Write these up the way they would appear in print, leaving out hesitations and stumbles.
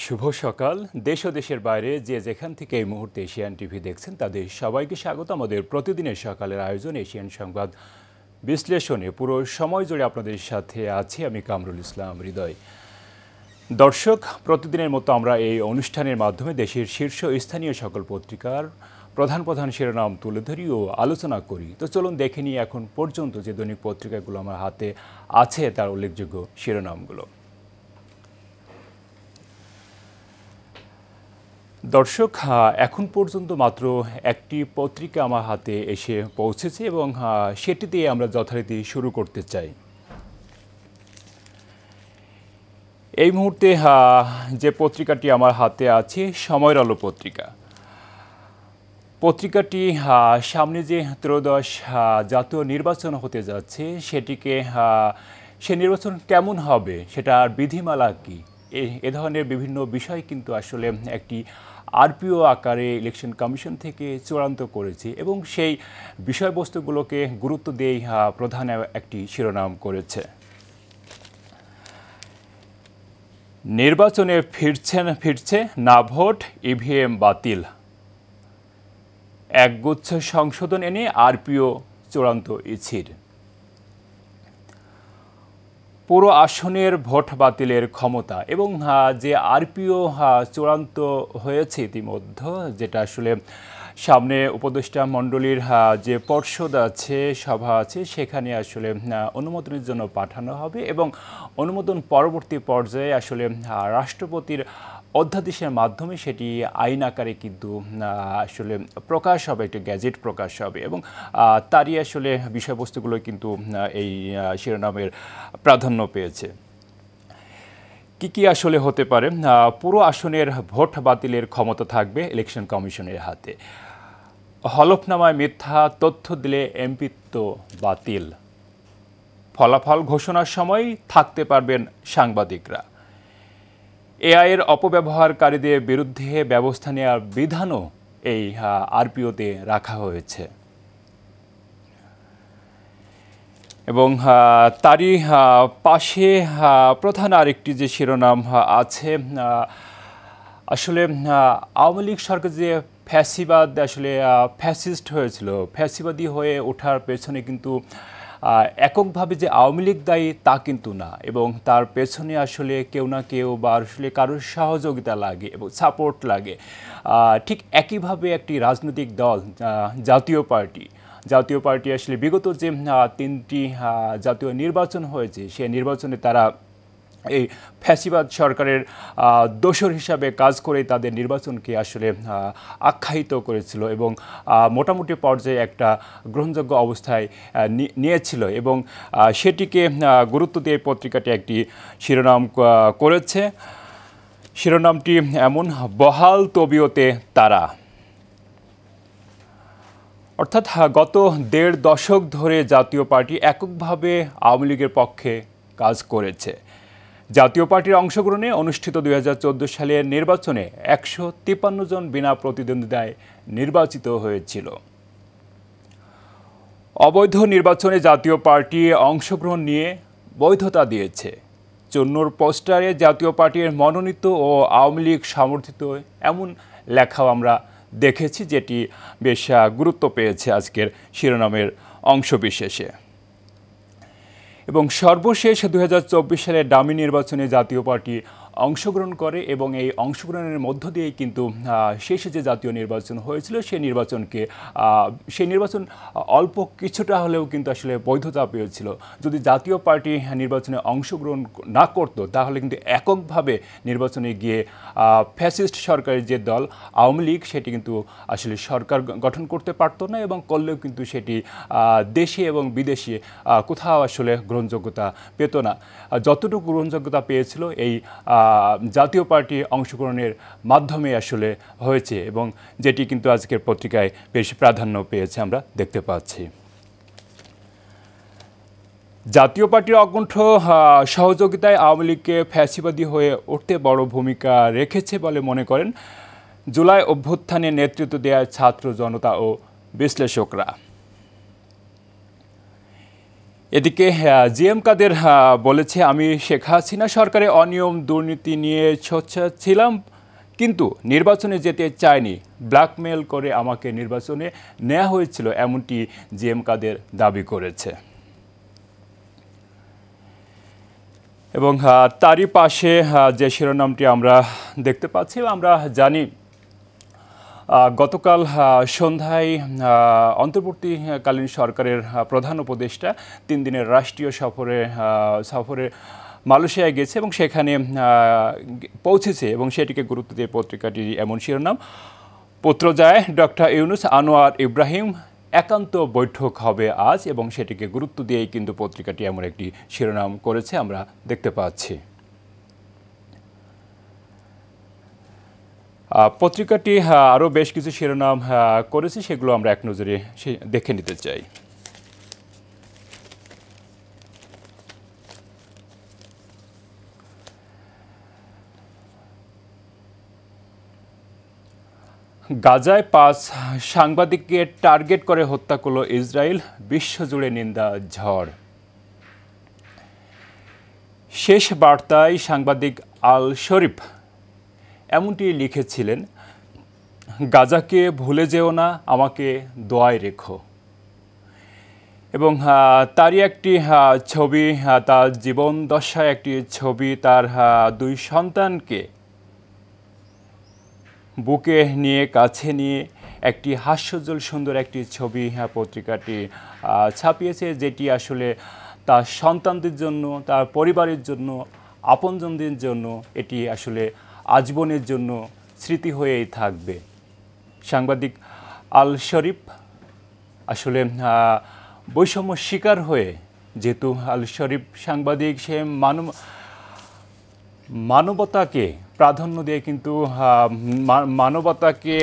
শুভ সকাল। দেশ ও দেশের বাইরে যে যেখান থেকে এই মুহূর্তে এশিয়ান টিভি দেখছেন তাদের সবাইকে স্বাগত আমাদের প্রতিদিনের সকালের আয়োজন এশিয়ান সংবাদ বিশ্লেষণে। পুরো সময় জুড়ে আপনাদের সাথে আছি আমি কামরুল ইসলাম হৃদয়। দর্শক, প্রতিদিনের মতো আমরা এই অনুষ্ঠানের মাধ্যমে দেশের শীর্ষ স্থানীয় সকল পত্রিকার প্রধান প্রধান শিরোনাম তুলে ধরি ও আলোচনা করি। তো চলুন দেখে নিই এখন পর্যন্ত যে দৈনিক পত্রিকাগুলো আমার হাতে আছে তার উল্লেখযোগ্য শিরোনামগুলো। দর্শক, এখন পর্যন্ত মাত্র একটি পত্রিকা আমার হাতে এসে পৌঁছেছে এবং সেটি দিয়ে আমরা যথারীতি শুরু করতে চাই। এই মুহূর্তে যে পত্রিকাটি আমার হাতে আছে সময়ের আলো পত্রিকা। পত্রিকাটি সামনে যে ত্রয়োদশ জাতীয় নির্বাচন হতে যাচ্ছে সেটিকে সে নির্বাচন কেমন হবে, সেটার বিধিমালা কী, এ ধরনের বিভিন্ন বিষয় কিন্তু আসলে একটি আরপিও আকারে ইলেকশন কমিশন থেকে চূড়ান্ত করেছে এবং সেই বিষয়বস্তুগুলোকে গুরুত্ব দিয়েই প্রধান একটি শিরোনাম করেছে। নির্বাচনে ফিরছে না ভোট, ইভিএম বাতিল, একগুচ্ছ সংশোধন এনে আরপিও চূড়ান্ত ইছির, পুরো আসনের ভোট বাতিলের ক্ষমতা এবং যে আরপিও চূড়ান্ত হয়েছে ইতিমধ্যে, যেটা আসলে সামনে উপদেষ্টা মণ্ডলীর যে পর্ষদ আছে, সভা আছে, সেখানে আসলে অনুমোদনের জন্য পাঠানো হবে এবং অনুমোদন পরবর্তী পর্যায়ে আসলে রাষ্ট্রপতির অধ্যাদেশের মাধ্যমে সেটি আইন আকারে কিন্তু আসলে প্রকাশ হবে, একটি গ্যাজেট প্রকাশ হবে এবং তারই আসলে বিষয়বস্তুগুলো কিন্তু এই শিরোনামের প্রাধান্য পেয়েছে। কি আসলে হতে পারে? পুরো আসনের ভোট বাতিলের ক্ষমতা থাকবে ইলেকশন কমিশনের হাতে। হলফনামায় মিথ্যা তথ্য দিলে এমপিত্ব বাতিল, ফলাফল ঘোষণার সময় থাকতে পারবেন সাংবাদিকরা। এআইয়ের অপব্যবহারকারীদের বিরুদ্ধে ব্যবস্থা নেওয়ার বিধানও এই আরপিওতে রাখা হয়েছে এবং তারই পাশে প্রধান আরেকটি যে শিরোনাম আছে, আসলে আওয়ামী লীগ সরকার যে ফ্যাসিবাদ আসলে ফ্যাসিস্ট হয়েছিল, ফ্যাসিবাদী হয়ে ওঠার পেছনে কিন্তু এককভাবে যে আওয়ামী লীগ দায়ী তা কিন্তু না, এবং তার পেছনে আসলে কেউ না কেউ বা আসলে কারোর সহযোগিতা লাগে এবং সাপোর্ট লাগে। ঠিক একইভাবে একটি রাজনৈতিক দল জাতীয় পার্টি আসলে বিগত যে 3টি জাতীয় নির্বাচন হয়েছে সেই নির্বাচনে তারা এই ফ্যাসিবাদ সরকারের দোসর হিসাবে কাজ করে তাদের নির্বাচনকে আসলে আখ্যায়িত করেছিল এবং মোটামুটি পর্যায়ে একটা গ্রহণযোগ্য অবস্থায় নিয়েছিল এবং সেটিকে গুরুত্ব দিয়ে পত্রিকাটি একটি শিরোনাম করেছে। শিরোনামটি এমন, বহাল তবিয়তে তারা, অর্থাৎ গত 1.5 দশক ধরে জাতীয় পার্টি এককভাবে আওয়ামী লীগের পক্ষে কাজ করেছে। জাতীয় পার্টির অংশগ্রহণে অনুষ্ঠিত 2014 সালের নির্বাচনে 153 জন বিনা প্রতিদ্বন্দ্বিতায় নির্বাচিত হয়েছিল। অবৈধ নির্বাচনে জাতীয় পার্টি অংশগ্রহণ নিয়ে বৈধতা দিয়েছে। চুন্নুর পোস্টারে জাতীয় পার্টির মনোনীত ও আওয়ামী লীগ সমর্থিত এমন লেখাও আমরা দেখেছি, যেটি বেশ গুরুত্ব পেয়েছে আজকের শিরোনামের অংশবিশেষে। এবং সর্বশেষ 2024 সালের ডামি নির্বাচনে জাতীয় পার্টি অংশগ্রহণ করে এবং এই অংশগ্রহণের মধ্য দিয়েই কিন্তু শেষে যে জাতীয় নির্বাচন হয়েছিল সেই নির্বাচন অল্প কিছুটা হলেও কিন্তু আসলে বৈধতা পেয়েছিল। যদি জাতীয় পার্টি নির্বাচনে অংশগ্রহণ না করতো তাহলে কিন্তু এককভাবে নির্বাচনে গিয়ে ফ্যাসিস্ট সরকারের যে দল আওয়ামী লীগ সেটি কিন্তু আসলে সরকার গঠন করতে পারতো না এবং করলেও কিন্তু সেটি দেশে এবং বিদেশে কোথাও আসলে গ্রহণযোগ্যতা পেত না। যতটুকু গ্রহণযোগ্যতা পেয়েছিল এই জাতীয় পার্টি অংশগ্রহণের মাধ্যমে আসলে হয়েছে এবং যেটি কিন্তু আজকের পত্রিকায় বেশ প্রাধান্য পেয়েছে আমরা দেখতে পাচ্ছি। জাতীয় পার্টির অকণ্ঠ সহযোগিতায় আওয়ামী লীগকে ফ্যাসিবাদী হয়ে উঠতে বড় ভূমিকা রেখেছে বলে মনে করেন জুলাই অভ্যুত্থানে নেতৃত্ব দেওয়া ছাত্র জনতা ও বিশ্লেষকরা। এদিকে জিএম কাদের বলেছে, আমি শেখ হাসিনা সরকারের অনিয়ম দুর্নীতি নিয়ে সোচ্চার ছিলাম, কিন্তু নির্বাচনে যেতে চাইনি, ব্ল্যাকমেল করে আমাকে নির্বাচনে নেওয়া হয়েছিল, এমনটি জিএম কাদের দাবি করেছে। এবং তারই পাশে যে শিরোনামটি আমরা দেখতে পাচ্ছি, আমরা জানি গতকাল সন্ধ্যায় অন্তর্বর্তীকালীন সরকারের প্রধান উপদেষ্টা 3 দিনের রাষ্ট্রীয় সফরে মালয়েশিয়ায় গেছে এবং সেখানে পৌঁছেছে, এবং সেটিকে গুরুত্ব দিয়ে পত্রিকাটি এমন শিরোনাম, পত্রজায় ডক্টর ইউনুস আনোয়ার ইব্রাহিম একান্ত বৈঠক হবে আজ, এবং সেটিকে গুরুত্ব দিয়েই কিন্তু পত্রিকাটি এমন একটি শিরোনাম করেছে আমরা দেখতে পাচ্ছি। পত্রিকাটি আরও বেশ কিছু শিরোনাম করেছে, সেগুলো আমরা এক নজরে দেখে নিতে চাই। গাজায় 5 সাংবাদিককে টার্গেট করে হত্যা করল ইসরায়েল, বিশ্বজুড়ে নিন্দা ঝড়। শেষ বার্তায় সাংবাদিক আল শরীফ এমনটি লিখেছিলেন, গাজাকে ভুলে যেও না, আমাকে দোয়ায় রেখো। এবং তারই একটি ছবি, তার জীবন দশায় একটি ছবি, তার 2 সন্তানকে বুকে নিয়ে কাছে নিয়ে একটি হাস্যোজ্জ্বল সুন্দর একটি ছবি পত্রিকাটি ছাপিয়েছে, যেটি আসলে তার সন্তানদের জন্য, তার পরিবারের জন্য, আপনজনদের জন্য এটি আসলে আজীবনের জন্য স্মৃতি হয়েই থাকবে। সাংবাদিক আল শরীফ আসলে বৈষম্য শিকার হয়ে, যেহেতু আল শরীফ সাংবাদিক, সে মানবতাকে প্রাধান্য দিয়ে কিন্তু মানবতাকে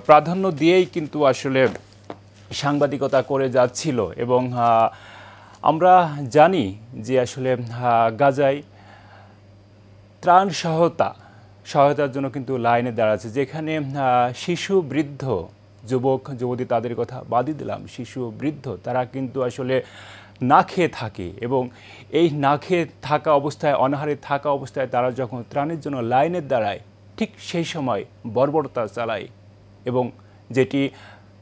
প্রাধান্য দিয়েই কিন্তু আসলে সাংবাদিকতা করে যাচ্ছিল। এবং আমরা জানি যে আসলে গাজায় ত্রাণ সহায়তার জন্য কিন্তু লাইনে দাঁড়াচ্ছে, যেখানে শিশু, বৃদ্ধ, যুবক যুবতী, তাদের কথা বাদই দিলাম, শিশু, বৃদ্ধ, তারা কিন্তু আসলে না খেয়ে থাকে, এবং এই না খেয়ে থাকা অবস্থায়, অনাহারে থাকা অবস্থায় তারা যখন ত্রাণের জন্য লাইনে দাঁড়ায়, ঠিক সেই সময় বর্বরতা চালায়, এবং যেটি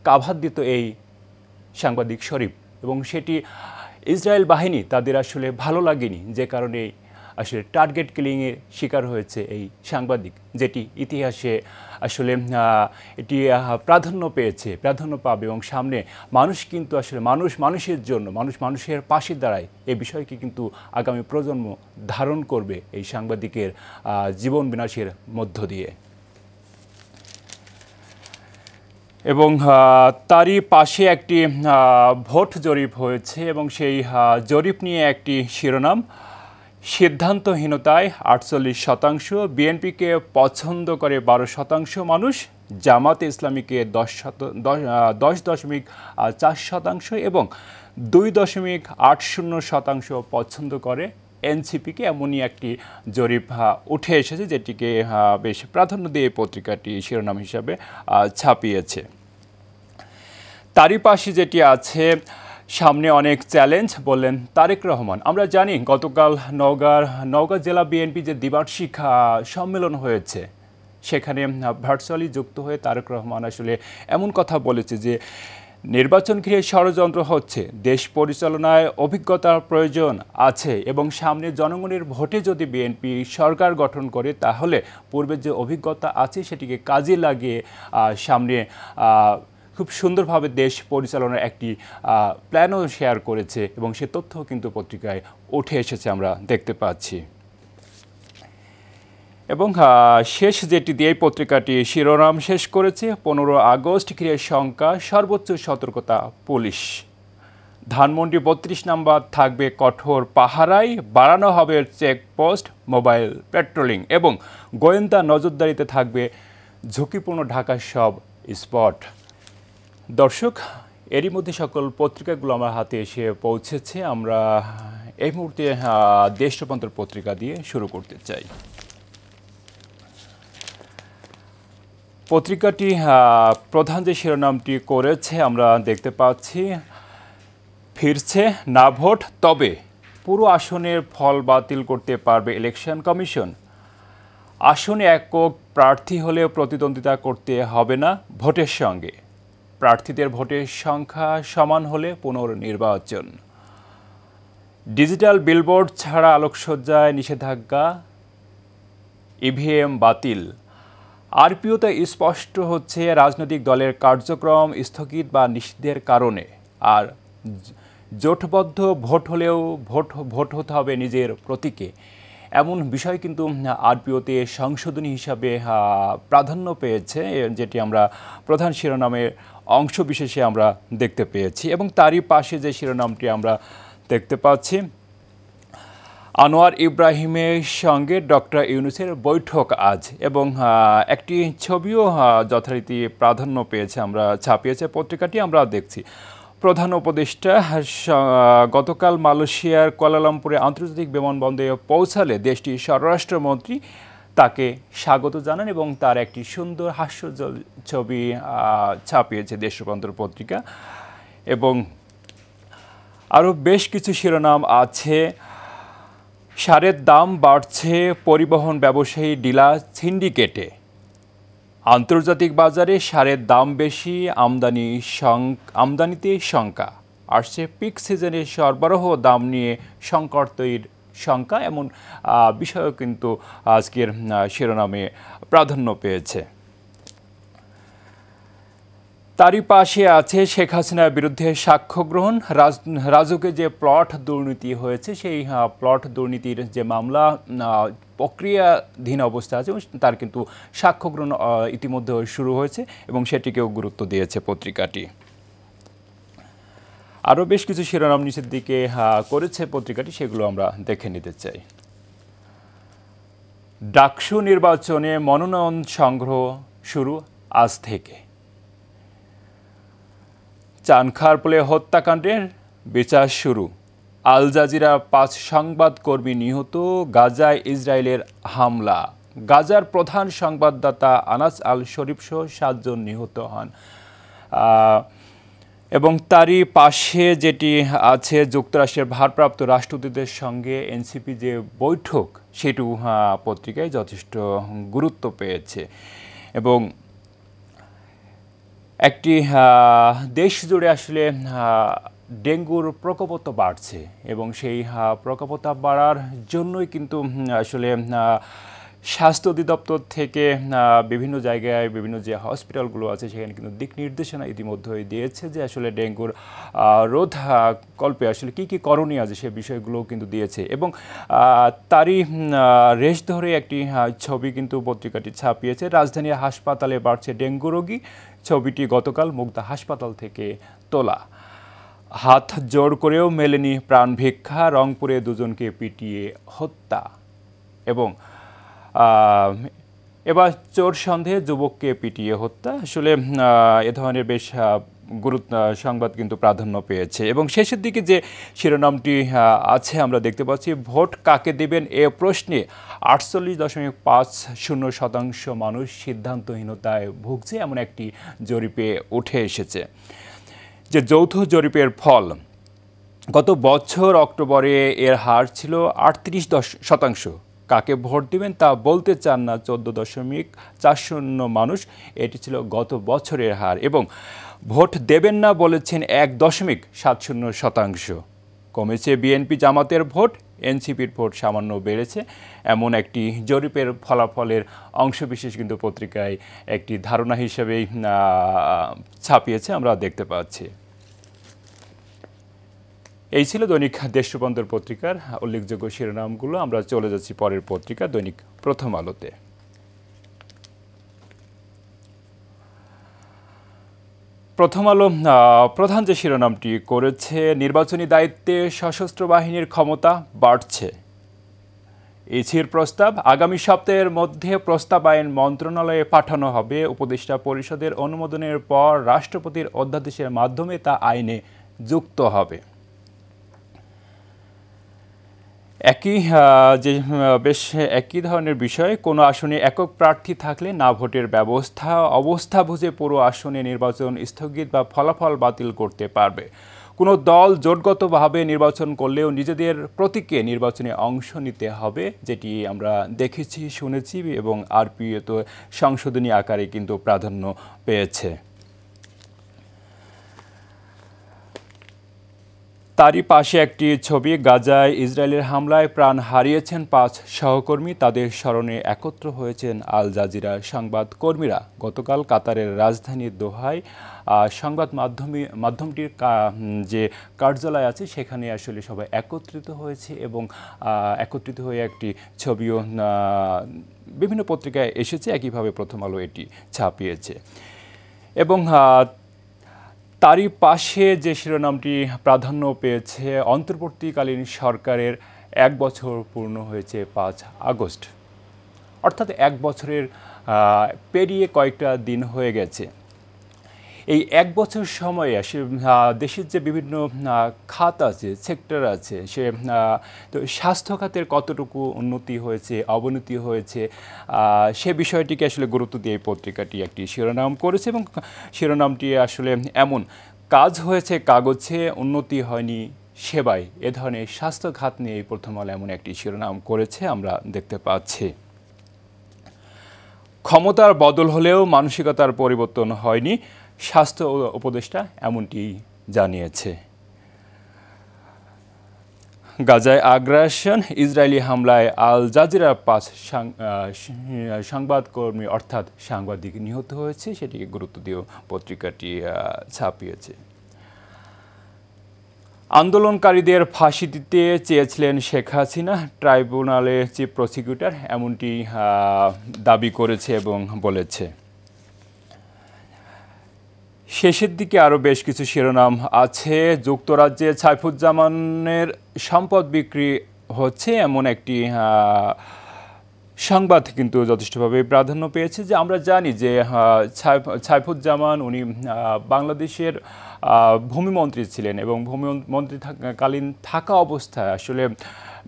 কাভার দিত এই সাংবাদিক শরীফ, এবং সেটি ইসরায়েল বাহিনী তাদের আসলে ভালো লাগেনি, যে কারণে আসলে টার্গেট কিলিংয়ের শিকার হয়েছে এই সাংবাদিক, যেটি ইতিহাসে আসলে এটি প্রাধান্য পাবে, এবং সামনে মানুষ কিন্তু আসলে মানুষের জন্য, মানুষের পাশে দাঁড়ায়, এই বিষয়কে কিন্তু আগামী প্রজন্ম ধারণ করবে এই সাংবাদিকের জীবন বিনাশের মধ্য দিয়ে। এবং তারই পাশে একটি ভোট জরিপ হয়েছে, এবং সেই জরিপ নিয়ে একটি শিরোনাম, সিদ্ধান্তহীনতায় 48%, বিএনপিকে পছন্দ করে 12% মানুষ, জামাতে ইসলামীকে 10.4%, এবং 2.80% পছন্দ করে এনসিপিকে, এমনই একটি জরিপ উঠে এসেছে, যেটিকে বেশ প্রাধান্য দিয়ে পত্রিকাটি শিরোনাম হিসাবে ছাপিয়েছে। তারই পাশে যেটি আছে, সামনে অনেক চ্যালেঞ্জ, বললেন তারেক রহমান। আমরা জানি গতকাল নওগাঁ জেলা বিএনপি যে দ্বিবার্ষিক সম্মেলন হয়েছে, সেখানে ভার্চুয়ালি যুক্ত হয়ে তারেক রহমান আসলে এমন কথা বলেছে যে নির্বাচন ঘিরে ষড়যন্ত্র হচ্ছে, দেশ পরিচালনায় অভিজ্ঞতার প্রয়োজন আছে, এবং সামনে জনগণের ভোটে যদি বিএনপি সরকার গঠন করে, তাহলে পূর্বের যে অভিজ্ঞতা আছে সেটিকে কাজে লাগিয়ে সামনে খুব সুন্দরভাবে দেশ পরিচালনার একটি প্ল্যানও শেয়ার করেছে, এবং সে তথ্য কিন্তু পত্রিকায় উঠে এসেছে, আমরা দেখতে পাচ্ছি। এবং শেষ যেটি দিয়ে পত্রিকাটি শিরোনাম শেষ করেছে, 15 আগস্ট ঘিরে শঙ্কা, সর্বোচ্চ সতর্কতা পুলিশ। ধানমন্ডি 32 নম্বর থাকবে কঠোর পাহারায়, বাড়ানো হবে চেকপোস্ট, মোবাইল পেট্রোলিং, এবং গোয়েন্দা নজরদারিতে থাকবে ঝুঁকিপূর্ণ ঢাকার সব স্পট। দর্শক, এরই মধ্যে সকল পত্রিকাগুলো আমার হাতে এসে পৌঁছেছে। আমরা এই মুহূর্তে দেশ রূপান্তর পত্রিকা দিয়ে শুরু করতে চাই। পত্রিকাটি প্রধান যে শিরোনামটি করেছে আমরা দেখতে পাচ্ছি, ফিরছে না ভোট, তবে পুরো আসনের ফল বাতিল করতে পারবে ইলেকশন কমিশন। আসনে একক প্রার্থী হলেও প্রতিদ্বন্দ্বিতা করতে হবে না ভোটের সঙ্গে। প্রার্থীদের ভোটের সংখ্যা সমান হলে পুনর্নির্বাচন। ডিজিটাল বিলবোর্ড ছাড়া আলোকসজ্জায় নিষেধাজ্ঞা, ইভিএম বাতিল। আরপিওতে স্পষ্ট হচ্ছে রাজনৈতিক দলের কার্যক্রম স্থগিত বা নিষিদ্ধের কারণে। আর জোটবদ্ধ ভোট হলেও ভোট হতে হবে নিজের প্রতীকে, এমন বিষয় কিন্তু আরপিওতে সংশোধনী হিসাবে প্রাধান্য পেয়েছে, যেটি আমরা প্রধান শিরোনামের অংশ বিশেষে আমরা দেখতে পেয়েছি। এবং তারই পাশে যে শিরোনামটি আমরা দেখতে পাচ্ছি, আনোয়ার ইব্রাহিমের সঙ্গে ডক্টর ইউনূসের বৈঠক আজ, এবং একটি ছবিও যথারীতি প্রাধান্য পেয়েছে, আমরা ছাপিয়েছে পত্রিকাটি, আমরা দেখছি। প্রধান উপদেষ্টা গতকাল মালয়েশিয়ার কুয়ালালামপুরে আন্তর্জাতিক বিমানবন্দরে পৌঁছালে দেশটির স্বরাষ্ট্রমন্ত্রী তাকে স্বাগত জানান এবং তার একটি সুন্দর হাস্যোজ্জ্বল ছবি ছাপিয়েছে দেশ রূপান্তর পত্রিকা। এবং আরও বেশ কিছু শিরোনাম আছে। সারের দাম বাড়ছে, পরিবহন ব্যবসায়ী ডিলার সিন্ডিকেটে। আন্তর্জাতিক বাজারে সারের দাম বেশি, আমদানিতে শঙ্কা। আসছে পিক সিজনে সরবরাহ দাম নিয়ে সংকট তৈরির শঙ্কা, এমন বিষয়ও কিন্তু আজকের শিরোনামে প্রাধান্য পেয়েছে। তারই পাশে আছে শেখ হাসিনার বিরুদ্ধে সাক্ষ্য গ্রহণ। রাজুকে যে প্লট দুর্নীতি হয়েছে, সেই প্লট দুর্নীতির যে মামলা প্রক্রিয়াধীন অবস্থা আছে, তার কিন্তু সাক্ষ্য গ্রহণ ইতিমধ্যে শুরু হয়েছে এবং সেটিকেও গুরুত্ব দিয়েছে পত্রিকাটি। আরও বেশ কিছু শিরোনাম নিচের দিকে করেছে পত্রিকাটি, সেগুলো আমরা দেখে নিতে চাই। ডাকসু নির্বাচনে মনোনয়ন সংগ্রহ শুরু আজ থেকে। চানখারপুলে হত্যাকাণ্ডের বিচার শুরু। আল জাজিরা 5 সংবাদকর্মী নিহত, গাজায় ইসরায়েলের হামলা। গাজার প্রধান সংবাদদাতা আনাস আল শরীফ সহ 7 জন নিহত হন। এবং তারই পাশে যেটি আছে, যুক্তরাষ্ট্রের ভারপ্রাপ্ত রাষ্ট্রদূতের সঙ্গে এনসিপি যে বৈঠক, সেটিও পত্রিকায় যথেষ্ট গুরুত্ব পেয়েছে। এবং একটি দেশ জুড়ে আসলে ডেঙ্গুর প্রকোপতা বাড়ছে এবং সেই প্রকোপতা বাড়ার জন্যই কিন্তু আসলে স্বাস্থ্য অধিদপ্তর থেকে বিভিন্ন জায়গায় বিভিন্ন যে হসপিটালগুলো আছে সেখানে কিন্তু দিক নির্দেশনা ইতিমধ্যেই দিয়েছে যে আসলে ডেঙ্গুর রোধ কল্পে আসলে কী কী করণীয় আছে সে বিষয়গুলো কিন্তু দিয়েছে। এবং তারই রেশ ধরে একটি ছবি কিন্তু পত্রিকাটি ছাপিয়েছে। রাজধানীর হাসপাতালে বাড়ছে ডেঙ্গু রোগী। ছবিটি গতকাল মুগদা হাসপাতাল থেকে তোলা। হাত জোড় করেও মেলেনি প্রাণ ভিক্ষা, রংপুরে 2 জনকে পিটিয়ে হত্যা। এবং এবার চোর সন্দেহে যুবককে পিটিয়ে হত্যা। আসলে এ ধরনের বেশ গুরুত্ব সংবাদ কিন্তু প্রাধান্য পেয়েছে। এবং শেষের দিকে যে শিরোনামটি আছে আমরা দেখতে পাচ্ছি, ভোট কাকে দেবেন এ প্রশ্নে 48.50% মানুষ সিদ্ধান্তহীনতায় ভুগছে, এমন একটি জরিপে উঠে এসেছে। যে যৌথ জরিপের ফল, গত বছর অক্টোবরে এর হার ছিল 38%। কাকে ভোট দিবেন তা বলতে চান না 14.40% মানুষ, এটি ছিল গত বছরের হার। এবং ভোট দেবেন না বলেছেন 1.70%। কমেছে বিএনপি জামাতের ভোট, এনসিপির ভোট সামান্য বেড়েছে, এমন একটি জরিপের ফলাফলের অংশবিশেষ কিন্তু পত্রিকায় একটি ধারণা হিসেবেই ছাপিয়েছে, আমরা দেখতে পাচ্ছি। এই ছিল দৈনিক দেশ রূপান্তর পত্রিকার উল্লেখযোগ্য শিরোনামগুলো। আমরা চলে যাচ্ছি পরের পত্রিকা দৈনিক প্রথম আলোতে। প্রথম আলো প্রধান যে শিরোনামটি করেছে, নির্বাচনী দায়িত্বে সশস্ত্র বাহিনীর ক্ষমতা বাড়ছে। ইসির প্রস্তাব, আগামী সপ্তাহের মধ্যে প্রস্তাব আইন মন্ত্রণালয়ে পাঠানো হবে। উপদেষ্টা পরিষদের অনুমোদনের পর রাষ্ট্রপতির অধ্যাদেশের মাধ্যমে তা আইনে যুক্ত হবে। বেশ একই ধরনের বিষয়, কোনো আসনে একক প্রার্থী থাকলে না ভোটের অবস্থা বুঝে পুরো আসনে নির্বাচন স্থগিত বা ফলাফল বাতিল করতে পারবে। কোনো দল জোটগতভাবে নির্বাচন করলেও নিজেদের প্রতীকে নির্বাচনে অংশ নিতে হবে, যেটি আমরা দেখেছি, শুনেছি এবং আরপিও তো সংশোধনী আকারে কিন্তু প্রাধান্য পেয়েছে। তারই পাশে একটি ছবি, গাজায় ইসরায়েলের হামলায় প্রাণ হারিয়েছেন ৫ সহকর্মী, তাদের স্মরণে একত্র হয়েছেন আল জাজিরার সংবাদকর্মীরা। গতকাল কাতারের রাজধানী দোহায় সংবাদ মাধ্যমটির যে কার্যালয় আছে সেখানে আসলে সবাই একত্রিত হয়েছে এবং একত্রিত হয়ে একটি ছবিও বিভিন্ন পত্রিকায় এসেছে, একইভাবে প্রথম আলো এটি ছাপিয়েছে। এবং তারই পাশে যে শিরোনামটি প্রাধান্য পেয়েছে, অন্তর্বর্তীকালীন সরকারের ১ বছর পূর্ণ হয়েছে ৫ আগস্ট, অর্থাৎ ১ বছরের পেরিয়ে কয়েকটা দিন হয়ে গেছে। এই ১ বছর সময়ে দেশের যে বিভিন্ন খাত আছে, সেক্টর আছে, তো স্বাস্থ্য খাতের কতটুকু উন্নতি হয়েছে, অবনতি হয়েছে, সে বিষয়টিকে আসলে গুরুত্ব দিয়ে এই পত্রিকাটি একটি শিরোনাম করেছে এবং শিরোনামটি আসলে এমন, কাজ হয়েছে কাগজে, উন্নতি হয়নি সেবায়। এ ধরনের স্বাস্থ্য খাত নিয়ে এই প্রথম আলো এমন একটি শিরোনাম করেছে, আমরা দেখতে পাচ্ছি। ক্ষমতার বদল হলেও মানসিকতার পরিবর্তন হয়নি, স্বাস্থ্য উপদেষ্টা এমনটি জানিয়েছে। গাজায় আগ্রাসন, ইসরায়েলি হামলায় আল জাজিরার ৫ সংবাদকর্মী অর্থাৎ সাংবাদিক নিহত হয়েছে, সেটিকে গুরুত্ব দিয়েও পত্রিকাটি ছাপিয়েছে। আন্দোলনকারীদের ফাঁসি দিতে চেয়েছিলেন শেখ হাসিনা, ট্রাইব্যুনালে চিফ প্রসিকিউটর এমনটি দাবি করেছে এবং বলেছে। শেষের দিকে আরও বেশ কিছু শিরোনাম আছে। যুক্তরাজ্যে সাইফুজ্জামানের সম্পদ বিক্রি হচ্ছে এমন একটি সংবাদ কিন্তু যথেষ্টভাবে প্রাধান্য পেয়েছে। যে আমরা জানি যে সাইফুজ্জামান উনি বাংলাদেশের ভূমিমন্ত্রী ছিলেন এবং ভূমিমন্ত্রী কালীন থাকা অবস্থায় আসলে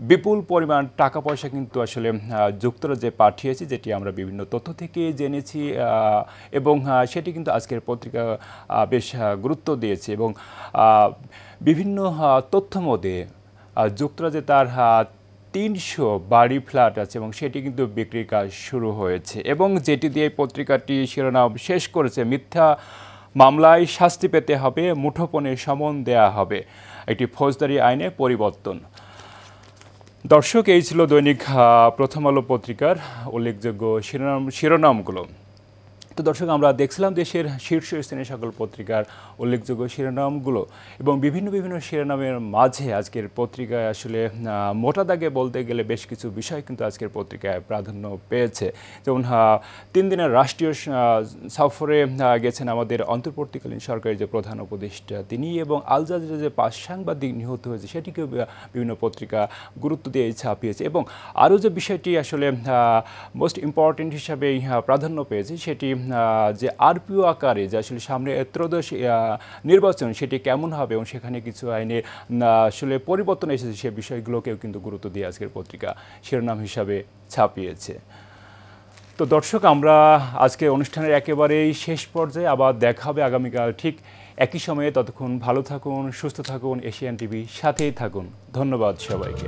বিপুল পরিমাণ টাকা পয়সা কিন্তু আসলে যুক্তরাজ্যে পাঠিয়েছে, যেটি আমরা বিভিন্ন তথ্য থেকে জেনেছি এবং সেটি কিন্তু আজকের পত্রিকা বেশ গুরুত্ব দিয়েছে এবং বিভিন্ন তথ্য মধ্যে যুক্তরাজ্যে তার ৩০০ বাড়ি ফ্ল্যাট আছে এবং সেটি কিন্তু বিক্রির কাজ শুরু হয়েছে এবং যেটি দিয়ে পত্রিকাটি শিরোনাম শেষ করেছে, মিথ্যা মামলায় শাস্তি পেতে হবে, মুঠোফোনে সমন দেয়া হবে, একটি ফৌজদারি আইনে পরিবর্তন। দর্শক, এই ছিল দৈনিক প্রথম আলো পত্রিকার উল্লেখযোগ্য শিরোনামগুলো। তো দর্শক, আমরা দেখছিলাম দেশের শীর্ষস্থানীয় সকল পত্রিকার উল্লেখযোগ্য শিরোনামগুলো এবং বিভিন্ন শিরোনামের মাঝে আজকের পত্রিকায় আসলে মোটা দাগে বলতে গেলে বেশ কিছু বিষয় কিন্তু আজকের পত্রিকায় প্রাধান্য পেয়েছে। যেমন ৩ দিনের রাষ্ট্রীয় সফরে গেছেন আমাদের অন্তর্বর্তীকালীন সরকারের যে প্রধান উপদেষ্টা তিনি, এবং আল জাজিরা যে ৫ সাংবাদিক নিহত হয়েছে সেটিকেও বিভিন্ন পত্রিকা গুরুত্ব দিয়ে ছাপিয়েছে এবং আরও যে বিষয়টি আসলে মোস্ট ইম্পর্টেন্ট হিসাবে প্রাধান্য পেয়েছে সেটি যে আরপিও আকারে যে আসলে সামনে ত্রয়োদশ নির্বাচন সেটি কেমন হবে এবং সেখানে কিছু আইনে আসলে পরিবর্তন এসেছে, সে বিষয়গুলোকেও কিন্তু গুরুত্ব দিয়ে আজকের পত্রিকা শিরোনাম হিসাবে ছাপিয়েছে। তো দর্শক, আমরা আজকে অনুষ্ঠানের একেবারেই শেষ পর্যায়ে, আবার দেখা হবে আগামীকাল ঠিক একই সময়ে। ততক্ষণ ভালো থাকুন, সুস্থ থাকুন, এশিয়ান টিভি সাথেই থাকুন। ধন্যবাদ সবাইকে।